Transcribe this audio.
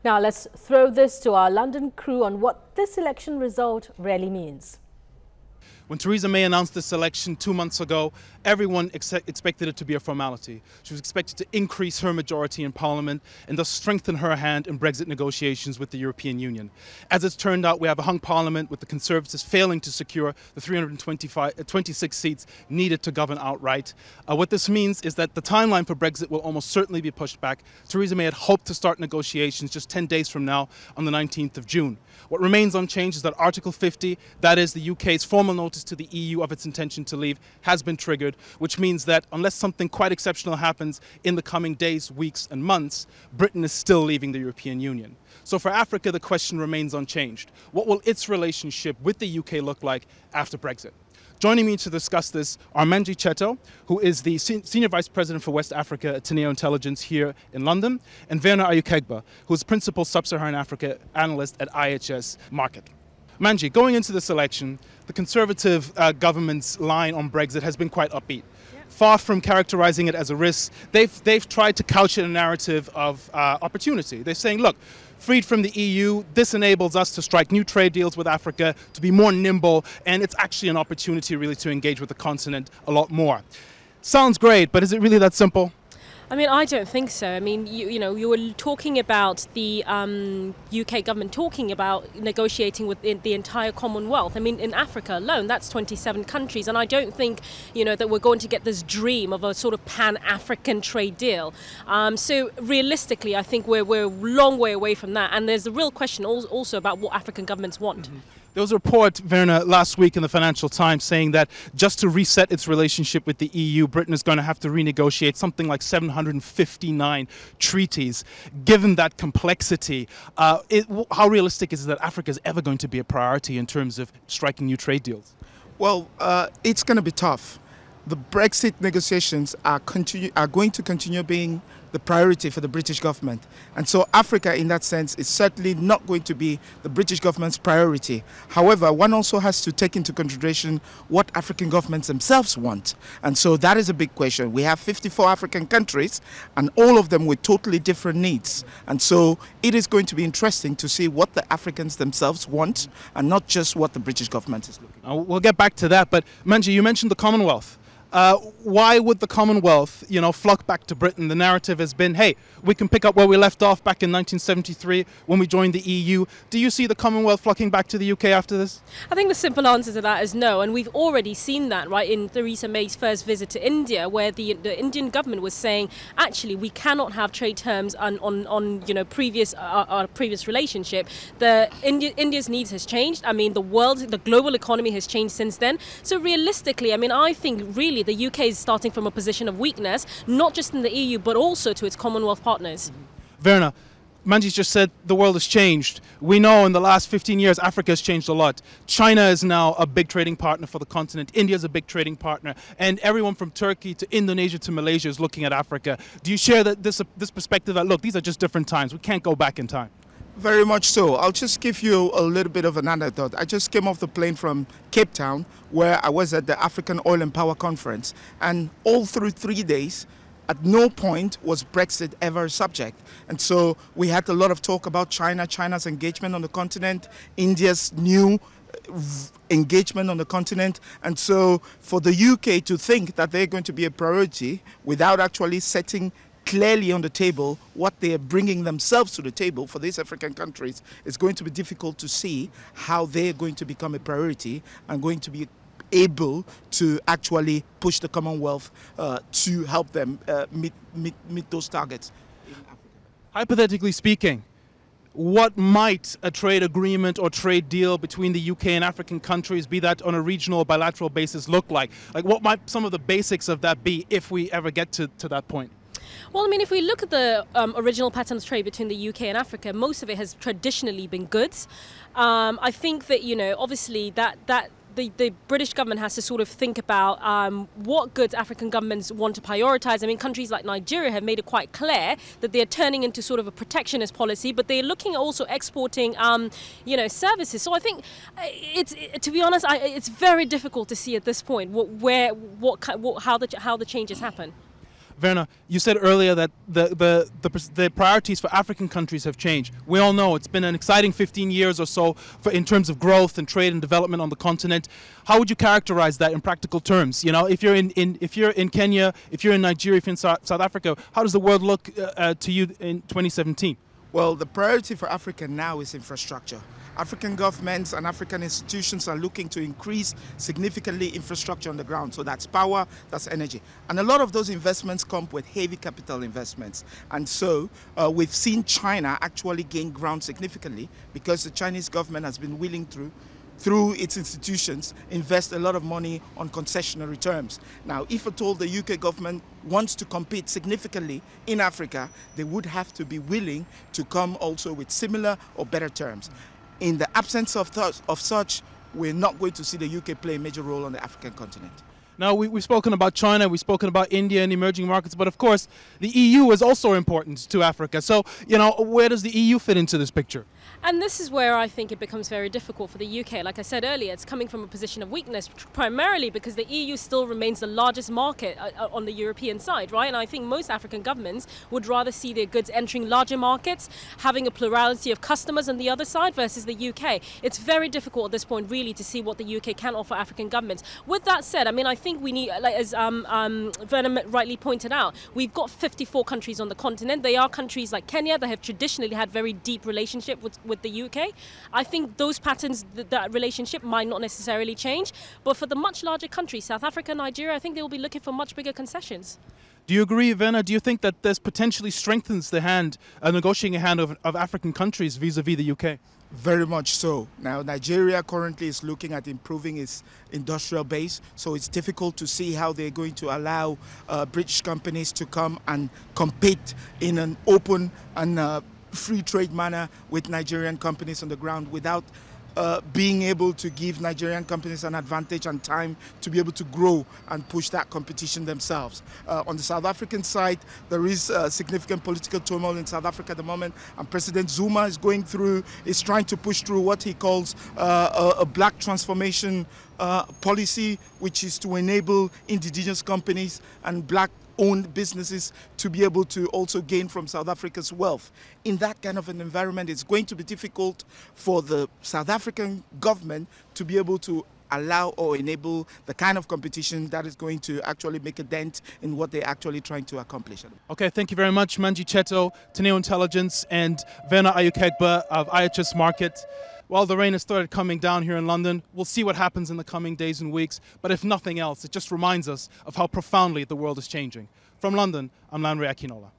Now let's throw this to our London crew on what this election result really means. When Theresa May announced this election 2 months ago, everyone expected it to be a formality. She was expected to increase her majority in Parliament and thus strengthen her hand in Brexit negotiations with the European Union. As it's turned out, we have a hung Parliament with the Conservatives failing to secure the 26 seats needed to govern outright. What this means is that the timeline for Brexit will almost certainly be pushed back. Theresa May had hoped to start negotiations just 10 days from now on the 19th of June. What remains unchanged is that Article 50, that is the UK's formal notice to the EU of its intention to leave, has been triggered, which means that unless something quite exceptional happens in the coming days, weeks and months, Britain is still leaving the European Union. So for Africa, the question remains unchanged. What will its relationship with the UK look like after Brexit? Joining me to discuss this are Manji Cheto, who is the Senior Vice President for West Africa at Teneo Intelligence here in London, and Werner Ayukegba, who is Principal Sub-Saharan Africa Analyst at IHS Markit. Manji, going into this election, the Conservative government's line on Brexit has been quite upbeat. Far from characterizing it as a risk, they've tried to couch it in a narrative of opportunity. They're saying, look, freed from the EU, this enables us to strike new trade deals with Africa, to be more nimble, and it's actually an opportunity really to engage with the continent a lot more. Sounds great, but is it really that simple? I mean, I don't think so. I mean, you know, you were talking about the UK government talking about negotiating with the entire Commonwealth. I mean, in Africa alone, that's 27 countries. And I don't think, you know, that we're going to get this dream of a sort of pan-African trade deal. So realistically, I think we're a long way away from that. And there's a real question also about what African governments want. Mm-hmm. There was a report, Werner, last week in the Financial Times saying that just to reset its relationship with the EU, Britain is going to have to renegotiate something like 759 treaties. Given that complexity, how realistic is it that Africa is ever going to be a priority in terms of striking new trade deals? Well, it's going to be tough. The Brexit negotiations are going to continue being the priority for the British government. And so Africa, in that sense, is certainly not going to be the British government's priority. However, one also has to take into consideration what African governments themselves want. And so that is a big question. We have 54 African countries, and all of them with totally different needs. And so it is going to be interesting to see what the Africans themselves want, and not just what the British government is looking for. We'll get back to that, but Manji, you mentioned the Commonwealth. Why would the Commonwealth, flock back to Britain? The narrative has been, hey, we can pick up where we left off back in 1973 when we joined the EU. Do you see the Commonwealth flocking back to the UK after this? I think the simple answer to that is no, and we've already seen that, right, in Theresa May's first visit to India, where the Indian government was saying, actually, we cannot have trade terms on previous relationship. India's needs has changed. I mean, the global economy has changed since then. So realistically, I mean, I think really the UK is starting from a position of weakness, not just in the EU, but also to its Commonwealth partners. Werner, Manji's just said the world has changed. We know in the last 15 years, Africa has changed a lot. China is now a big trading partner for the continent. India is a big trading partner. And everyone from Turkey to Indonesia to Malaysia is looking at Africa. Do you share this perspective that, look, these are just different times. We can't go back in time? Very much so. I'll just give you a little bit of an anecdote. I just came off the plane from Cape Town, where I was at the African Oil and Power Conference. And all through 3 days, at no point was Brexit ever a subject. And so we had a lot of talk about China's engagement on the continent, India's new engagement on the continent. And so for the UK to think that they're going to be a priority without actually setting clearly on the table what they are bringing themselves to the table for these African countries, it's going to be difficult to see how they're going to become a priority and going to be able to actually push the Commonwealth to help them meet those targets in Africa. Hypothetically speaking, what might a trade agreement or trade deal between the UK and African countries, be that on a regional or bilateral basis, look like? Like, what might some of the basics of that be if we ever get to that point? Well, I mean, if we look at the original pattern of trade between the UK and Africa, most of it has traditionally been goods. I think that, obviously that the British government has to sort of think about what goods African governments want to prioritize. I mean, countries like Nigeria have made it quite clear that they're turning into sort of a protectionist policy, but they're looking at also exporting, services. So I think to be honest, it's very difficult to see at this point how the changes happen. Werner, you said earlier that the priorities for African countries have changed. We all know it's been an exciting 15 years or so in terms of growth and trade and development on the continent. How would you characterize that in practical terms? You know, if you're in Kenya, if you're in Nigeria, if you're in South Africa, how does the world look to you in 2017? Well, the priority for Africa now is infrastructure. African governments and African institutions are looking to increase significantly infrastructure on the ground. So that's power, that's energy. And a lot of those investments come with heavy capital investments. And so we've seen China actually gain ground significantly because the Chinese government has been willing through its institutions, invest a lot of money on concessionary terms. Now, if at all the UK government wants to compete significantly in Africa, they would have to be willing to come also with similar or better terms. In the absence of such, we're not going to see the UK play a major role on the African continent. Now, we've spoken about China, we've spoken about India and emerging markets, but of course, the EU is also important to Africa. So, you know, where does the EU fit into this picture? And this is where I think it becomes very difficult for the UK. Like I said earlier, it's coming from a position of weakness, primarily because the EU still remains the largest market on the European side, right? And I think most African governments would rather see their goods entering larger markets, having a plurality of customers on the other side versus the UK. It's very difficult at this point, really, to see what the UK can offer African governments. With that said, I mean, I think we need, like, as Werner rightly pointed out, we've got 54 countries on the continent. They are countries like Kenya that have traditionally had very deep relationship with the UK. I think those patterns, that relationship might not necessarily change. But for the much larger countries, South Africa, Nigeria, I think they will be looking for much bigger concessions. Do you agree, Werner? Do you think that this potentially strengthens the hand, negotiating hand of African countries vis-a-vis the UK? Very much so. Now, Nigeria currently is looking at improving its industrial base, so it's difficult to see how they're going to allow British companies to come and compete in an open and free trade manner with Nigerian companies on the ground without being able to give Nigerian companies an advantage and time to be able to grow and push that competition themselves. On the South African side, there is significant political turmoil in South Africa at the moment, and President Zuma is trying to push through what he calls a black transformation policy, which is to enable indigenous companies and black-owned businesses to be able to also gain from South Africa's wealth. In that kind of an environment, it's going to be difficult for the South African government to be able to allow or enable the kind of competition that is going to actually make a dent in what they're actually trying to accomplish. Okay, thank you very much, Manji Cheto, Teneo Intelligence, and Werner Ayukegba of IHS Markit. Well, the rain has started coming down here in London. We'll see what happens in the coming days and weeks. But if nothing else, it just reminds us of how profoundly the world is changing. From London, I'm Lanre Akinola.